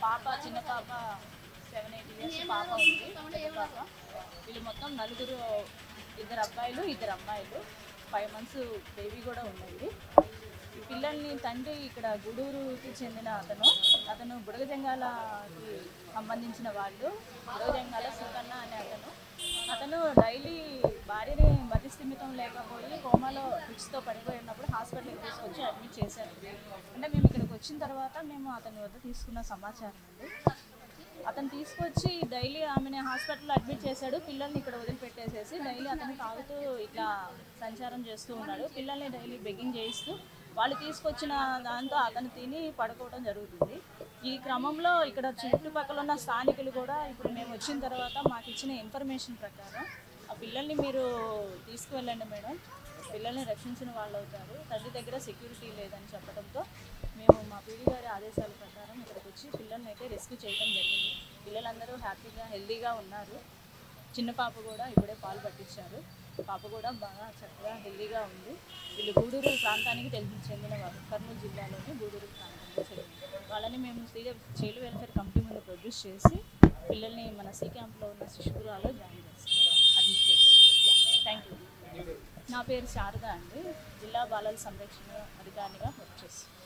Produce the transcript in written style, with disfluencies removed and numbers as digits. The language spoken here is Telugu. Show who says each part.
Speaker 1: పాప చిన్న పాప 7-8 ఇయర్స్ పాప ఉంది. పాప వీళ్ళు మొత్తం నలుగురు, 2 అబ్బాయిలు 2 అమ్మాయిలు. 5 months బేబీ కూడా ఉందండి. ఈ పిల్లల్ని తండ్రి ఇక్కడ గూడూరుకి చెందిన అతను బుడగజంగాలకి సంబంధించిన వాళ్ళు. బుడగజంగాల సుకన్న అనే అతను డైలీ భార్యని మతిస్థిమితం లేకపోయి కోమాలో ఫిక్స్తో పడిపోయినప్పుడు హాస్పిటల్కి తీసుకొచ్చి అడ్మిట్ చేశారు. అంటే మేము ఇక్కడికి వచ్చిన తర్వాత మేము అతని వద్ద తీసుకున్న సమాచారం అండి. అతను తీసుకొచ్చి డైలీ ఆమెని హాస్పిటల్లో అడ్మిట్ చేశాడు. పిల్లల్ని ఇక్కడ వదిలిపెట్టేసేసి డైలీ అతను తాగుతూ ఇట్లా సంచారం చేస్తూ ఉన్నాడు. పిల్లల్ని డైలీ బెగ్గింగ్ చేయిస్తూ వాళ్ళు తీసుకొచ్చిన దాంతో అతను తిని పడుకోవడం జరుగుతుంది. ఈ క్రమంలో ఇక్కడ చుట్టుపక్కల ఉన్న స్థానికులు కూడా ఇప్పుడు మేము వచ్చిన తర్వాత మాకు ఇచ్చిన ఇన్ఫర్మేషన్ ప్రకారం ఆ పిల్లల్ని మీరు తీసుకువెళ్ళండి మేడం, పిల్లల్ని రక్షించిన వాళ్ళు అవుతారు, తండ్రి దగ్గర సెక్యూరిటీ లేదని చెప్పడంతో మేము మా పీడీ గారి ఆదేశాల ప్రకారం ఇక్కడికి వచ్చి పిల్లల్ని అయితే రెస్క్యూ చేయడం జరిగింది. పిల్లలందరూ హ్యాపీగా హెల్దీగా ఉన్నారు. చిన్న పాప కూడా ఇప్పుడే పాలు పట్టించారు. పాప కూడా బాగా చక్కగా హెల్దీగా ఉంది. వీళ్ళు గూడూరు ప్రాంతానికి చెందిన వారు, కర్నూలు జిల్లాలోని గూడూరు ప్రాంతానికి చెందిన వాళ్ళని మేము చైల్డ్ వెల్ఫేర్ కమిటీ ముందు ప్రొడ్యూస్ చేసి పిల్లల్ని మన సి క్యాంప్లో ఉన్న శిశుపురాలో జాయిన్ చేస్తాం, అడ్మిట్ చేస్తాం. Thank you. నా పేరు శారద అండి, జిల్లా బాలల సంరక్షణ అధికారిగా వర్క్ చేస్తాను.